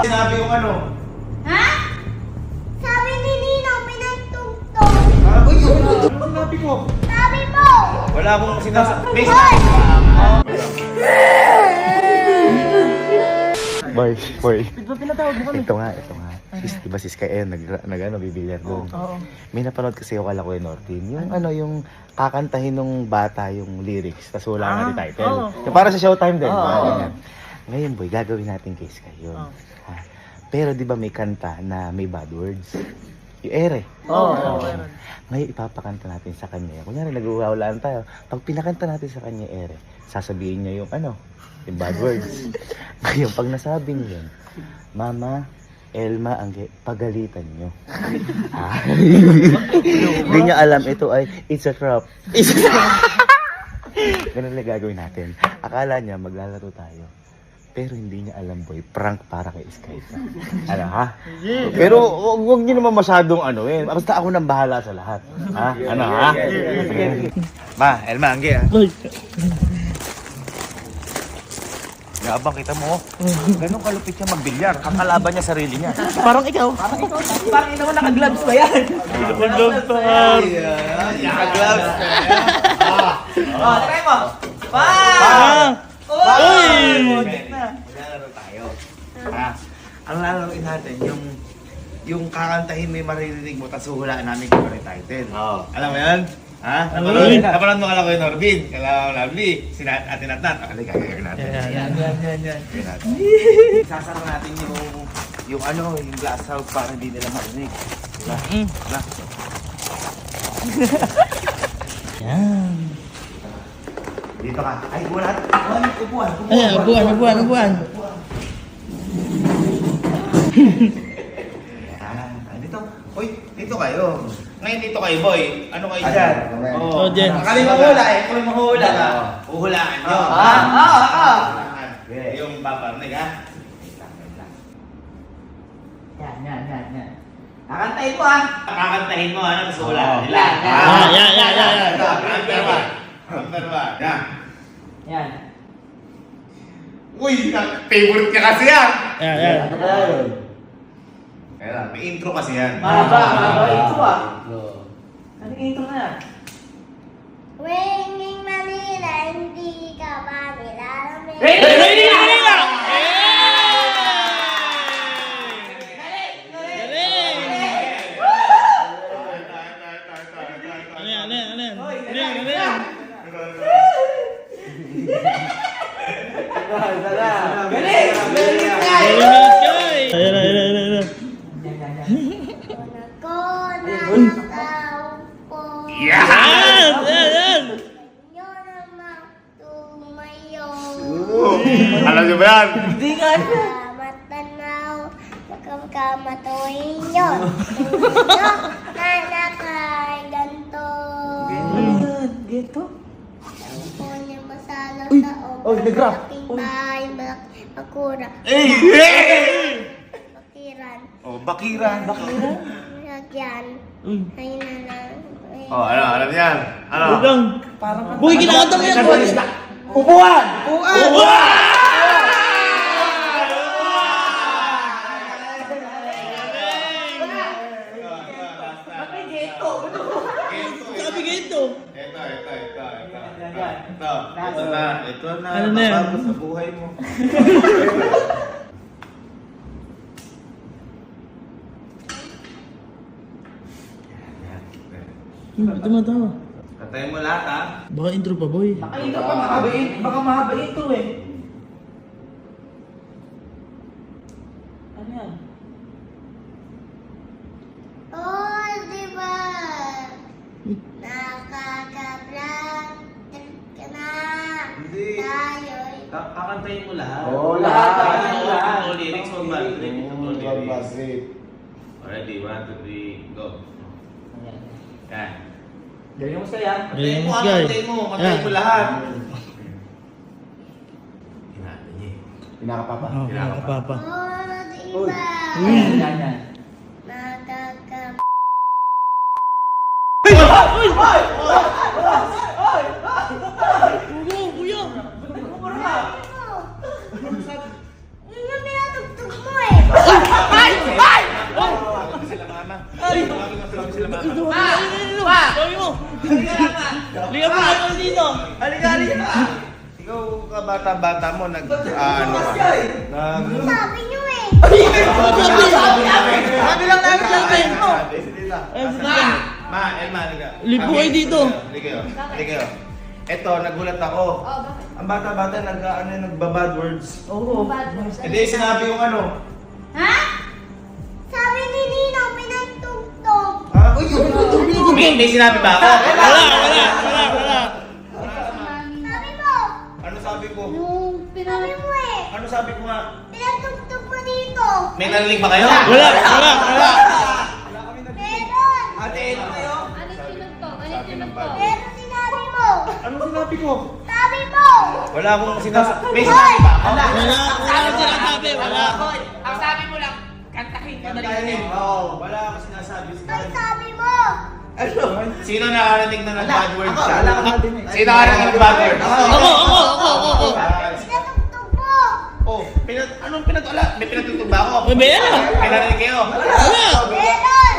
Sinabi yung ano? Ha? Sabi ni Nino, pinagtugtog. Uy, ano sinabi ko? Sabi mo! Wala akong sinasabi. Hoy! Boy. Ito nga. Diba si Sky, bibilyar doon. May napanood kasi yung kala ko yung Nortin. Yung kakantahin ng bata yung lyrics, tapos wala nga yung title. Yung para sa showtime din. Ngayon boy, gagawin natin kay Sky yun. Pero di ba may kanta na may bad words? Yung ere. Ngayon ipapakanta natin sa kanya. Kunyari nag-uwawalaan tayo. Pag pinakanta natin sa kanya ere, sasabihin niya yung yung bad words. Ngayon pag nasabi niya yun, Mama, Elma, pagalitan nyo. Hindi niya alam ito ay it's a trap. Ganun lang gagawin natin. Akala niya maglalaro tayo. Pero hindi niya alam boy, prank para kay Sky. Ano ha? Pero huwag niyo naman masyadong basta ako nang bahala sa lahat. Ha? Ano ha? Ma, Elma, Angge ha? Yabang kita mo. Ganun kalupit siya magbilyar. Ang kalaban niya sarili niya. Parang ikaw. Parang ina mo naka-gloves pa yan. Naka-gloves pa. Naka-gloves. Try mo. Maglalaro tayo. Ang lalaroin natin, yung kakantahin may maririnig mo, tapos huhulaan namin kung ano yung title. Alam mo yan? Ha? Napanood mo kala ko yung Norbin, kala ko Lovely, Ate Natnat. Akala gagawin natin. Yan. Sasara natin yung glass house para hindi nila marinig. Diba? Yan. Dito ka. Ay, upuan. Upuan. Dito. Uy, dito kayo. Ngayon dito kayo, boy. Ano kayo dyan? Dyan. Kali mahula Kung mahula ka, uhulaan nyo. Yung paparinig, ha? Yan. Kakantahin mo Kakantahin mo, tapos uhulaan nila. Yan. Number one. Yan. Uy, favorite ka kasi yan. Yan. Kaya may intro kasi yan. Mahaba intro Ano yung intro na yan? Ringing Manila, hindi ka ba nilalamig? Ready na! Alam niyo ba yan? Hindi nga. Matanaw, magkamatuhin yun. Nanakay, ganto. Gito? Po niya masalo sa obo. nag-rap. Malaking bahay, malaking makura. Bakiran. Bakiran. Lagyan. Ayun na lang. Alam yan. Ano? Boy, kinakanta mo yan, boy. Upuan! Sabi gito. Ito na. Ano na yan? Bago sa buhay mo. Tumatawa. Kantayin mo lahat, ha? Baka intro pa, boy. Baka mahaba ito eh. Ano yan? Oh, di ba? Nakaka-vlog. Trip ka na. Hindi. Tayo'y Kakantayin mo lahat. lahat. All lyrics, all bad lyrics. All lyrics. Ready? 1, 2, 3, go. Yan. Galing mo sa'yo yan. Kantayin mo, kantayin mo lahat. Hinatan niya. Pinakapapa. Nakakapapa. Oh, di ba? Yan. Nakaka- Kuya! Ano? Liga pa kayo dito. Halika. Ikaw ka bata-bata mo ano ka? Sabi niyo eh. Sabi lang namin sabi. Ma, Elma, halika. Lipo kayo dito. Halika. Eto, nagulat ako. Ang bata-bata nagbabad words. Oo. Hindi, sinabi yung ano. Ha? Sabi ni Nino, pinagtugtog. Ha? May sinabi ba ako? Wala. Sabi mo. Ano sabi ko? Sabi mo eh. Ano sabi ko nga? Pinagtugtog mo dito. May narinig ba kayo? Wala. Meron. Ate, ano kayo? Pero sinabi mo. Ano sinabi ko? Sabi mo. Wala akong sinasabi. May sinabi ba ako? Wala. Ang sabi mo lang, kantahin mo na rin. Oo, wala akong sinasabi. Ay, sabi mo. Ano? Sino nakarinig na ng-bad words siya? Sino nakarinig ng bad words? Ako. Pinagtugtog mo. Oh, anong pinatula? May pinatutog ba ako? May meron. May narinig kayo? Meron.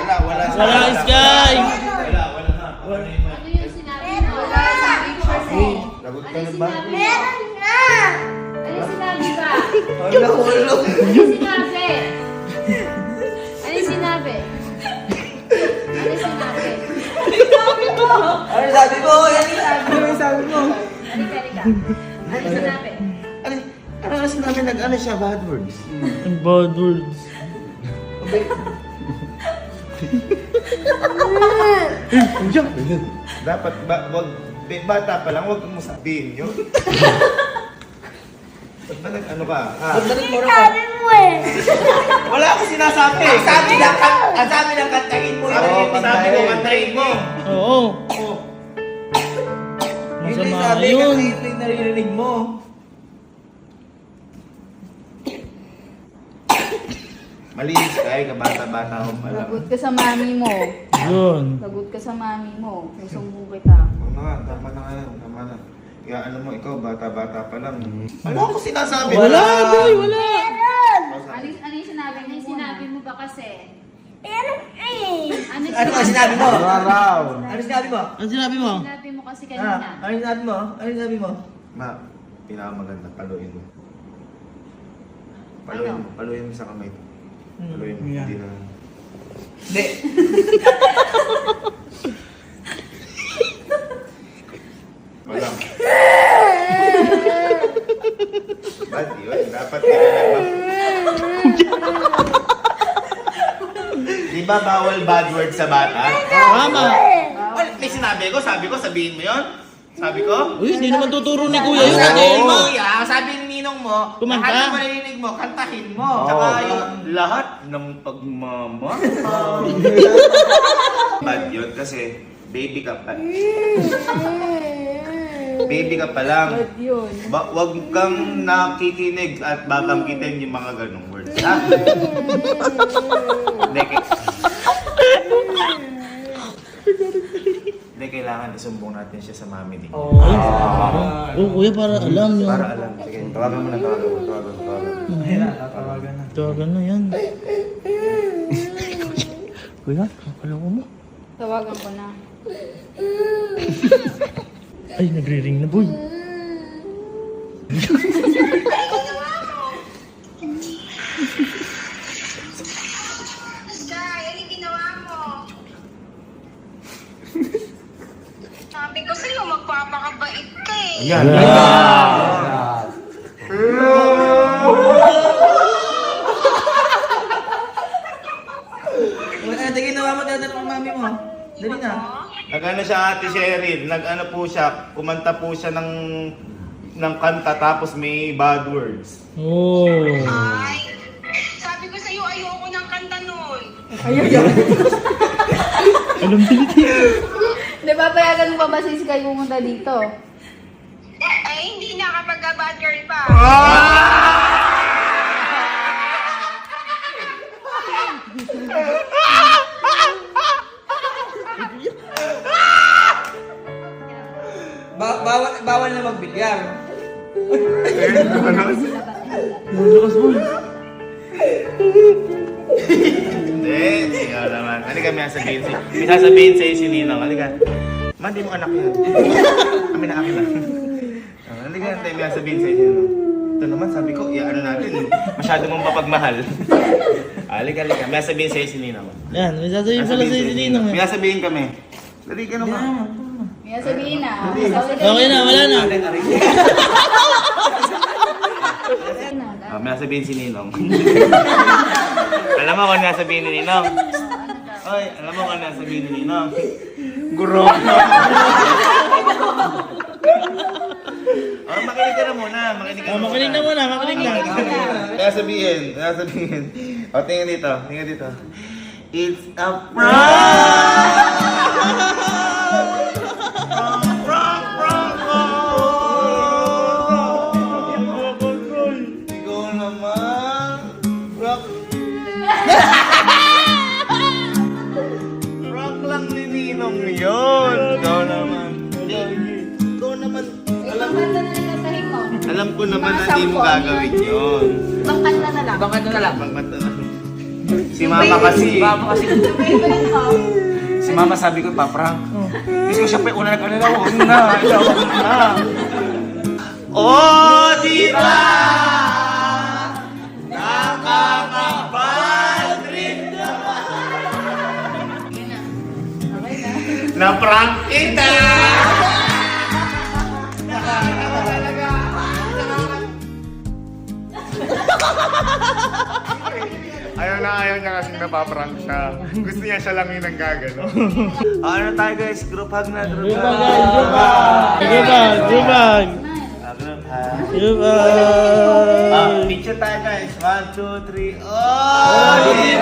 Wala. Wala, Sky. Wala na. Ano yun, ma? Meron na. Lagot ka na ba? Meron na. Ano sinabi ka? Wala. Ano sinabi? Ano sinabi? Ano sinabi? Ano sabi mo? Ano sabi mo? Halika. Ano sinabi? Ano kasi namin nag-ano siya, bad words? Bad words. Dapat, bata pa lang, huwag mo sabihin yun. Ba't ba nag-ano ka? Sabi mo eh. Wala akong sinasabi. Ang sabi lang kantahin mo. Sabi ko, kantahin mo. Oo. Masama yun. Yung naririnig mo. Malinis ka, kabata-bata ako pala. Lagot ka sa mami mo. Yun. Lagot ka sa mami mo. Susumbong kita. Oo na nga, tama na nga yan, tama na. Kaya ano mo, ikaw, bata-bata pa lang. Wala akong sinasabi. Wala, boy. Wala. Meron. Ano yung sinabi mo? Ano yung sinabi mo ba kasi? Meron eh. Ano yung Ano ang sinabi mo? Araw. Ano sinabi mo? Ano sinabi mo? Sinabi mo kasi kanina. Ano sinabi mo? Ano sinabi mo? Ma, pinakamaganda, paluin mo. Ano? Paluin mo sa kamay. Paluin mo, Yeah. hindi na. Hindi. Wala. Ba't yun? Dapat yun. Di ba bawal bad words sa bata? Tama. Ano, may sinabi ko, sabi ko, sabihin mo yun? Sabi ko? Uy, hindi naman tuturo ni Kuya yun. Ate Elma. Kuya, sabi ni Ninong mo, Kumanta. lahat ng marinig mo, kantahin mo. Tsaka yung lahat ng pagmama. Bad yun kasi baby ka pa. Baby ka pa lang. Ba't yun? Wag kang nakikinig at babanggitin yung mga ganong words, ha? Hindi, kailangan isumbong natin siya sa mami ni. Oh, Kuya, para alam nyo. Para alam. Sige, tawagan mo na, tawagan mo. Tawagan na yan. Kuya, alam mo? Tawagan ko na. Ay, nagre-ring na, boy. Sky, ano ginawa mo? Sabi ko sa'yo, magpapakabait ka eh. Ayan. Ano ginawa mo dadalo ng mami mo? Dali na. Nag-ano siya, Ate Cheryl, nag-ano po siya, kumanta po siya ng kanta tapos may bad words. Oh. Ay, sabi ko sa'yo, ayoko ng kanta nun. Alam din Di ba payagan mo pa ba si Sky pumunta dito? Ay, hindi na kapag bad girl pa. Bawal na magbilyar. Malakas, boy. Hindi, siya naman. Halika, may sasabihin sa'yo si Ninang. Halika. Ma, di mo anak yun. Kami na akin na. Hindi ka tayo may sabihin sa inyo. No? Ito naman, sabi ko, ano natin, masyado mong mapagmahal. Halika. May sabihin sa'yo si Ninong. Yan, may sasabihin pala sa si Ninong. May sabihin kami. Dali ka naman. May sabihin na. Okay na, wala na. May sabihin si Ninong. Alam mo kung ano sabihin ni Ninong? Oy, alam mo kung ano sabihin ni Ninong? Guro. Makinig ka na muna. Makinig Makinig na muna, makinig na. Kaya sabihin. O, tingnan dito. It's a prank! Ikaw naman. Prank. Prank lang ni Ninong yun. Ikaw naman. Ikaw naman. Alam ko naman na hindi mo gagawin yun. Ibang kanta na lang. Ibang kanta na lang. Si Mama kasi. Favorite ko. Si Mama sabi ko, paprank. Kasi ko siya pa yung una nag-alala, huwag na. Oh, di ba? Nakakabad rin naman. Na-prank kita! Ayaw niya kasi napaprank siya. Gusto niya siya lang yung nanggagano. Ano tayo guys? Group hug na. Group hug. Group hug. Group hug. Group hug. Picture tayo guys. 1, 2, 3. Oh! Di